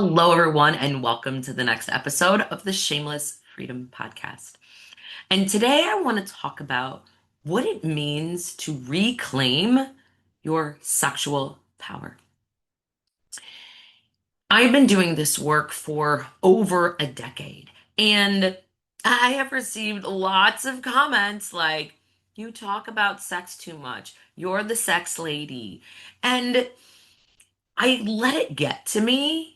Hello, everyone, and welcome to the next episode of the Shameless Freedom Podcast. And today I want to talk about what it means to reclaim your sexual power. I've been doing this work for over a decade, and I have received lots of comments like, you talk about sex too much, you're the sex lady. And I let it get to me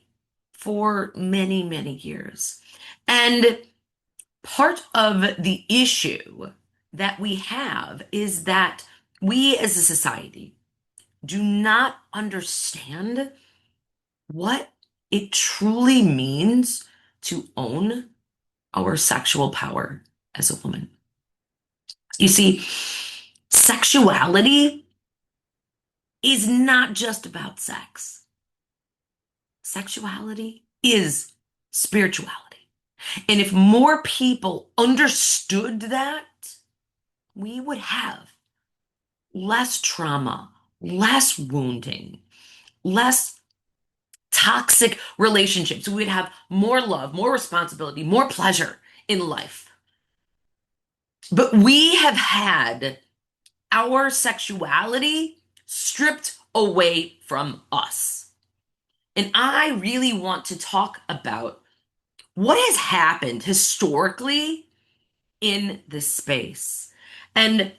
for many, many years. And part of the issue that we have is that we as a society do not understand what it truly means to own our sexual power as a woman. You see, sexuality is not just about sex. Sexuality is spirituality. And if more people understood that, we would have less trauma, less wounding, less toxic relationships. We would have more love, more responsibility, more pleasure in life. But we have had our sexuality stripped away from us. And I really want to talk about what has happened historically in this space. And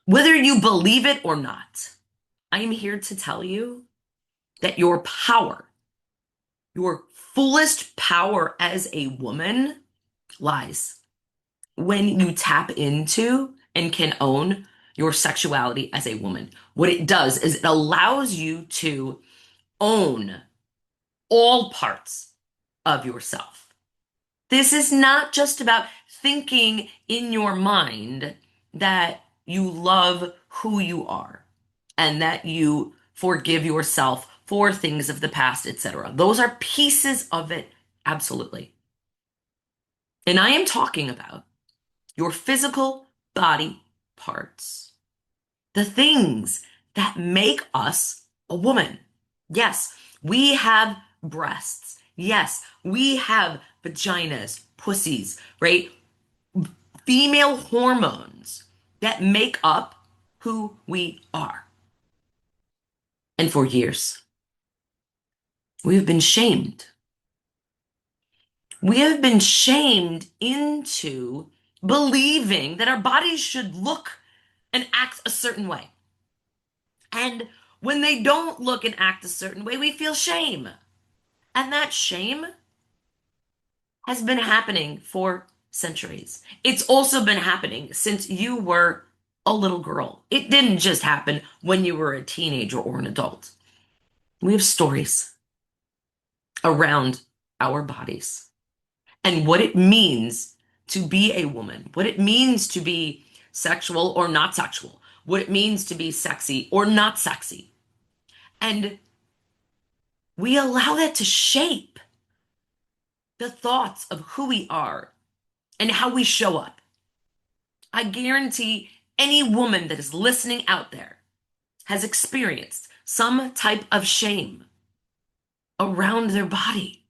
whether you believe it or not, I am here to tell you that your power, your fullest power as a woman, lies when you tap into and can own your sexuality as a woman. What it does is it allows you to own all parts of yourself. This is not just about thinking in your mind that you love who you are and that you forgive yourself for things of the past, etc. Those are pieces of it, absolutely. And I am talking about your physical body parts, the things that make us a woman. Yes, we have breasts. Yes, we have vaginas, pussies, right? Female hormones that make up who we are. And for years, we've been shamed. We have been shamed into believing that our bodies should look and act a certain way. And when they don't look and act a certain way, we feel shame. And that shame has been happening for centuries. It's also been happening since you were a little girl. It didn't just happen when you were a teenager or an adult. We have stories around our bodies and what it means to be a woman, what it means to be sexual or not sexual, what it means to be sexy or not sexy. And we allow that to shape the thoughts of who we are and how we show up. I guarantee any woman that is listening out there has experienced some type of shame around their body.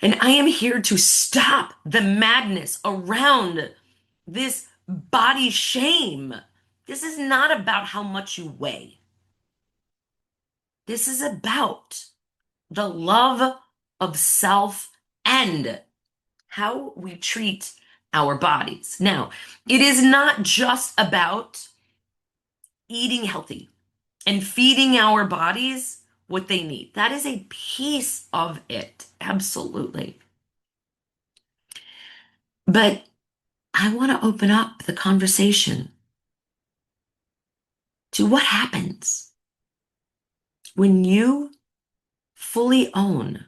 And I am here to stop the madness around this body shame. This is not about how much you weigh. This is about the love of self and how we treat our bodies. Now, it is not just about eating healthy and feeding our bodies what they need. That is a piece of it, absolutely. But I want to open up the conversation to what happens when you fully own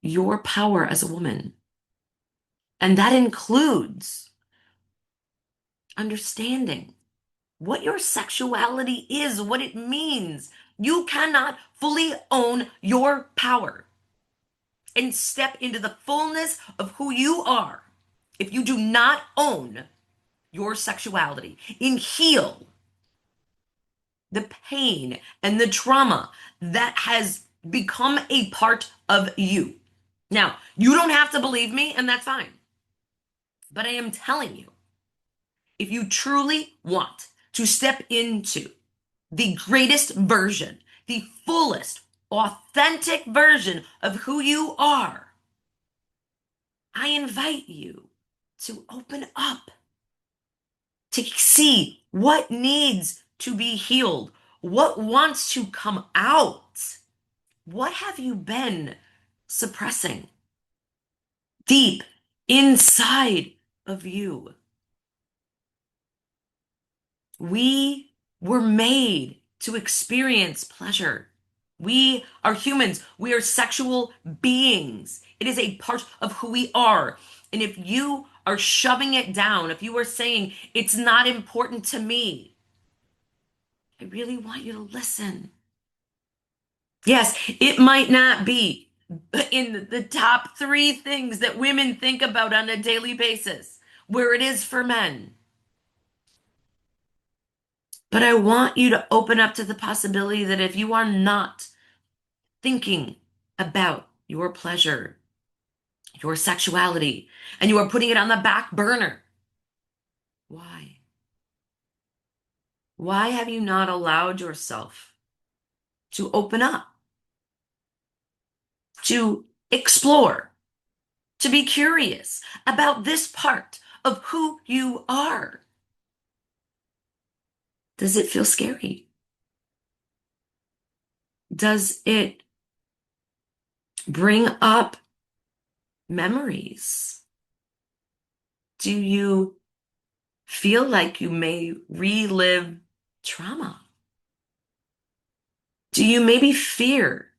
your power as a woman. And that includes understanding what your sexuality is, what it means. You cannot fully own your power and step into the fullness of who you are if you do not own your sexuality and heal the pain and the trauma that has become a part of you. Now, you don't have to believe me, and that's fine. But I am telling you, if you truly want to step into the greatest version, the fullest, authentic version of who you are, I invite you to open up, to see what needs to be healed, what wants to come out. What have you been suppressing deep inside of you? We were made to experience pleasure. We are humans. We are sexual beings. It is a part of who we are. And if you are shoving it down, if you are saying it's not important to me, I really want you to listen. Yes, it might not be in the top three things that women think about on a daily basis, where it is for men. But I want you to open up to the possibility that if you are not thinking about your pleasure, your sexuality, and you are putting it on the back burner, why? Why have you not allowed yourself to open up, to explore, to be curious about this part of who you are? Does it feel scary? Does it bring up memories? Do you feel like you may relive trauma? Do you maybe fear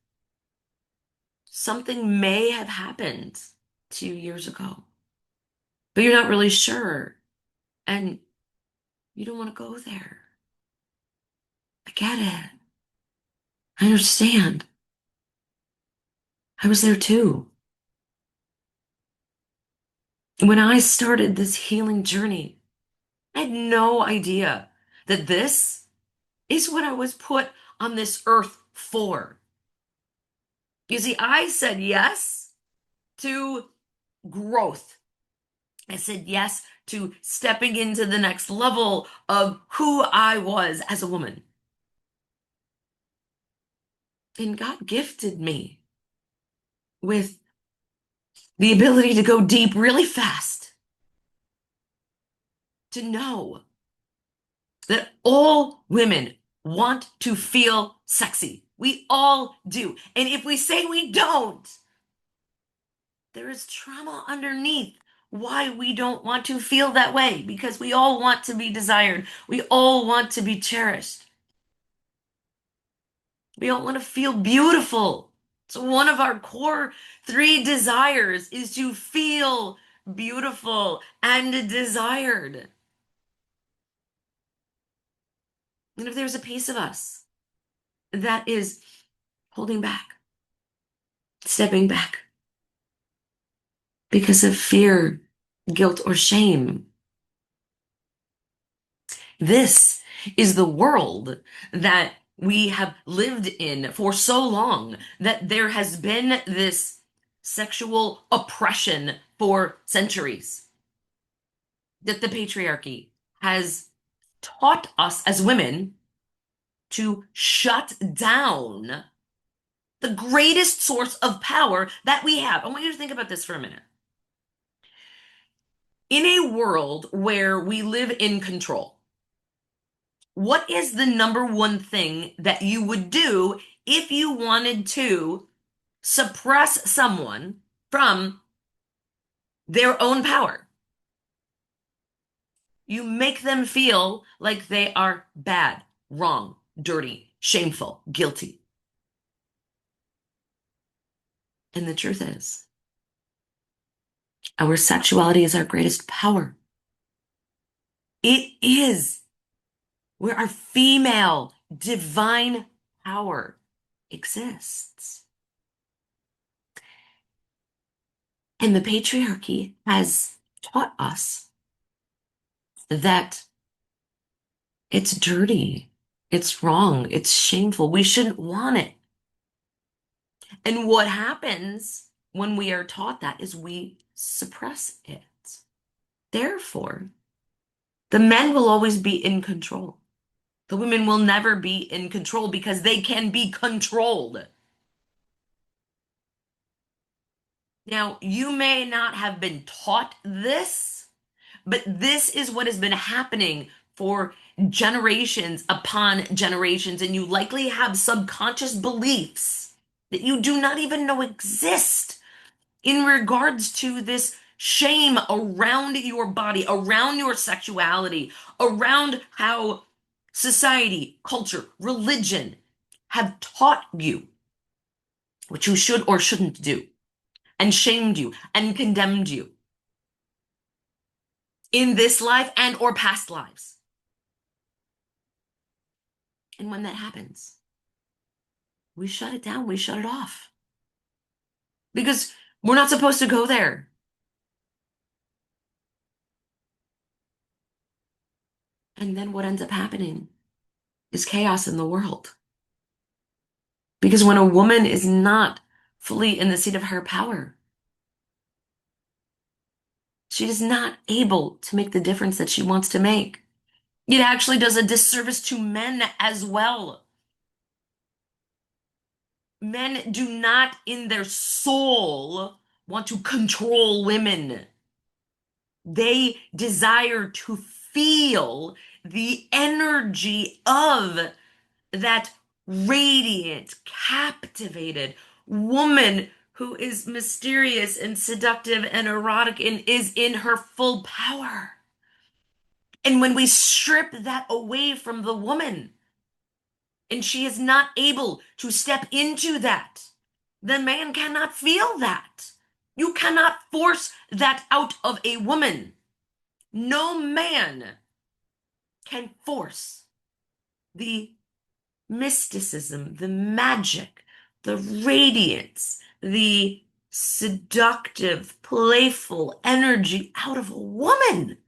something may have happened 2 years ago, but you're not really sure and you don't want to go there? I get it. I understand. I was there too. When I started this healing journey, I had no idea that this is what I was put on this earth for. You see, I said yes to growth. I said yes to stepping into the next level of who I was as a woman. And God gifted me with the ability to go deep really fast, to know that all women want to feel sexy. We all do. And if we say we don't, there is trauma underneath why we don't want to feel that way, because we all want to be desired. We all want to be cherished. We all want to feel beautiful. So one of our core three desires is to feel beautiful and desired. And if there's a piece of us that is holding back, stepping back because of fear, guilt, or shame, this is the world that we have lived in for so long, that there has been this sexual oppression for centuries, that the patriarchy has taught us as women to shut down the greatest source of power that we have. I want you to think about this for a minute. In a world where we live in control, what is the number one thing that you would do if you wanted to suppress someone from their own power? You make them feel like they are bad, wrong, dirty, shameful, guilty. And the truth is, our sexuality is our greatest power. It is where our female divine power exists. And the patriarchy has taught us that it's dirty. It's wrong. It's shameful. We shouldn't want it. And what happens when we are taught that is we suppress it. Therefore, the men will always be in control. The women will never be in control because they can be controlled. Now, you may not have been taught this, but this is what has been happening for generations upon generations, and you likely have subconscious beliefs that you do not even know exist in regards to this shame around your body, around your sexuality, around how society, culture, religion have taught you what you should or shouldn't do, and shamed you and condemned you in this life and or past lives. And when that happens, we shut it down, we shut it off because we're not supposed to go there. And then what ends up happening is chaos in the world. Because when a woman is not fully in the seat of her power, she is not able to make the difference that she wants to make. It actually does a disservice to men as well. Men do not, in their soul, want to control women. They desire to feel the energy of that radiant, captivated woman who is mysterious and seductive and erotic and is in her full power. And when we strip that away from the woman and she is not able to step into that, the man cannot feel that. You cannot force that out of a woman. No man can force the mysticism, the magic, the radiance, the seductive, playful energy out of a woman.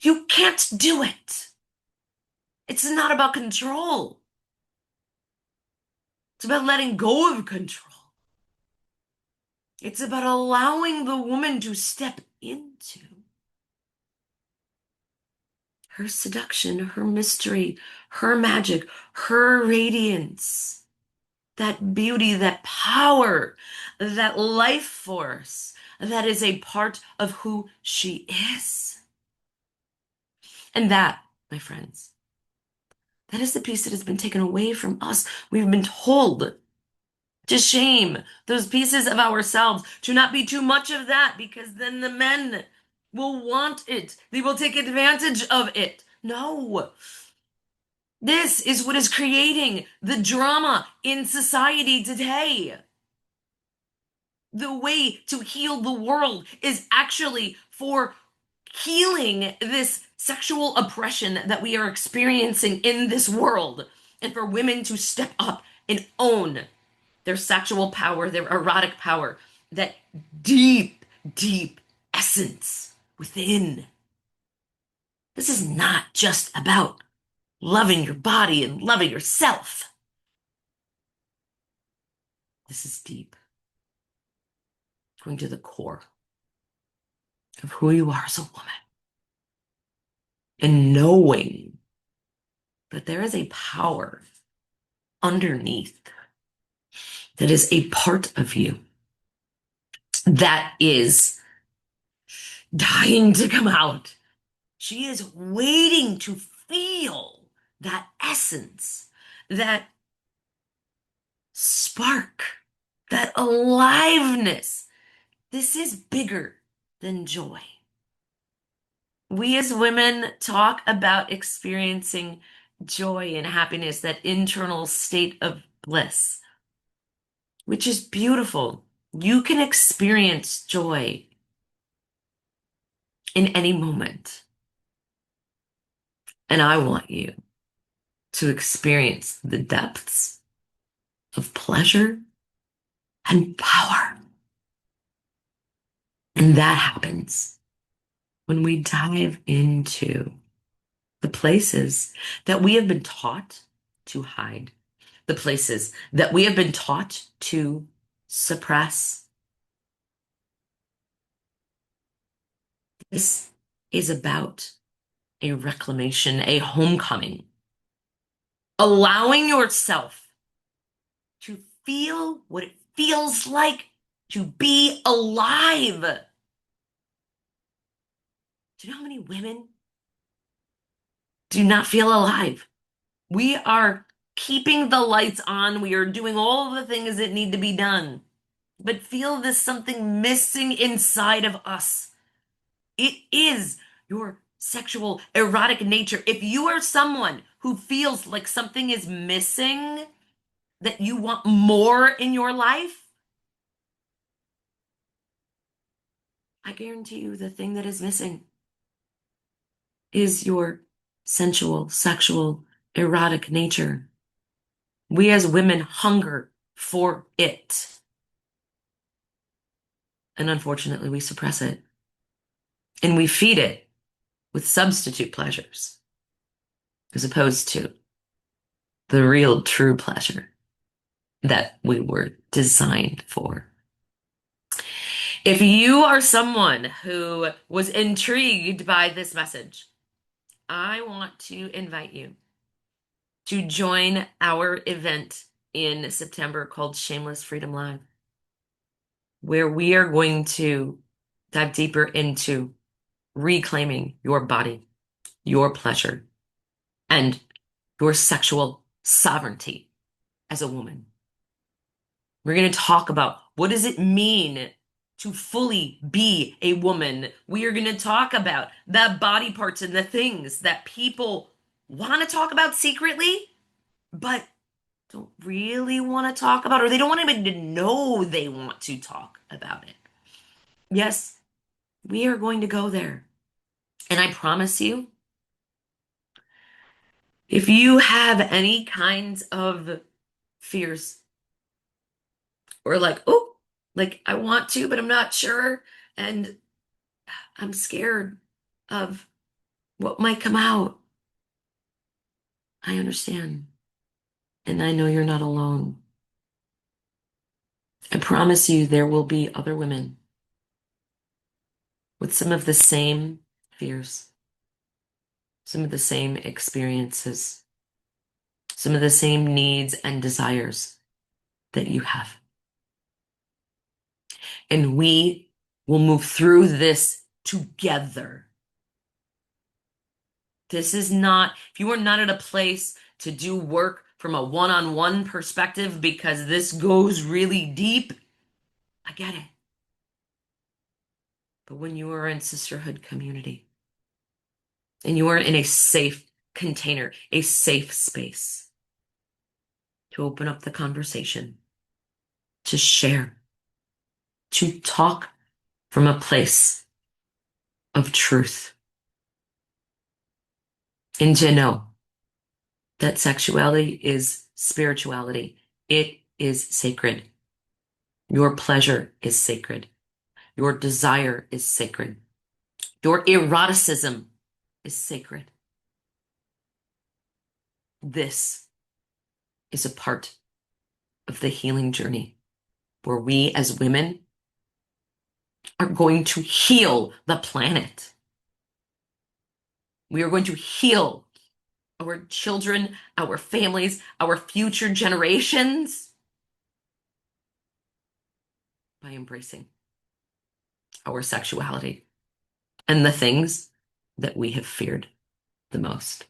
You can't do it. It's not about control. It's about letting go of control. It's about allowing the woman to step into her seduction, her mystery, her magic, her radiance, that beauty, that power, that life force that is a part of who she is. And that, my friends, that is the piece that has been taken away from us. We've been told to shame those pieces of ourselves, to not be too much of that, because then the men will want it. They will take advantage of it. No. This is what is creating the drama in society today. The way to heal the world is actually for healing this sexual oppression that we are experiencing in this world, and for women to step up and own their sexual power, their erotic power, that deep, deep essence within. This is not just about loving your body and loving yourself. This is deep, going to the core of who you are as a woman, and knowing that there is a power underneath that is a part of you that is dying to come out. She is waiting to feel that essence, that spark, that aliveness. This is bigger than joy. We as women talk about experiencing joy and happiness, that internal state of bliss, which is beautiful. You can experience joy in any moment. And I want you to experience the depths of pleasure and power. And that happens when we dive into the places that we have been taught to hide, the places that we have been taught to suppress. This is about a reclamation, a homecoming, allowing yourself to feel what it feels like to be alive. Do you know how many women do not feel alive? We are keeping the lights on. We are doing all the things that need to be done, but feel there's something missing inside of us. It is your sexual, erotic nature. If you are someone who feels like something is missing, that you want more in your life, I guarantee you the thing that is missing is your sensual, sexual, erotic nature. We as women hunger for it. And unfortunately, we suppress it. And we feed it with substitute pleasures as opposed to the real, true pleasure that we were designed for. If you are someone who was intrigued by this message, I want to invite you to join our event in September called Shameless Freedom Live, where we are going to dive deeper into reclaiming your body, your pleasure, and your sexual sovereignty as a woman. We're going to talk about what does it mean to fully be a woman. We are going to talk about the body parts and the things that people want to talk about secretly, but don't really want to talk about, or they don't want anybody to know they want to talk about it. Yes, we are going to go there. And I promise you, if you have any kinds of fears or like, oh, like I want to, but I'm not sure, and I'm scared of what might come out, I understand. And I know you're not alone. I promise you there will be other women with some of the same fears, some of the same experiences, some of the same needs and desires that you have. And we will move through this together. This is not, if you are not at a place to do work from a one-on-one perspective because this goes really deep, I get it. But when you are in sisterhood community and you are in a safe container, a safe space to open up the conversation, to share, to talk from a place of truth, and to know that sexuality is spirituality. It is sacred. Your pleasure is sacred. Your desire is sacred. Your eroticism is sacred. This is a part of the healing journey where we as women are going to heal the planet. We are going to heal our children, our families, our future generations by embracing our sexuality and the things that we have feared the most.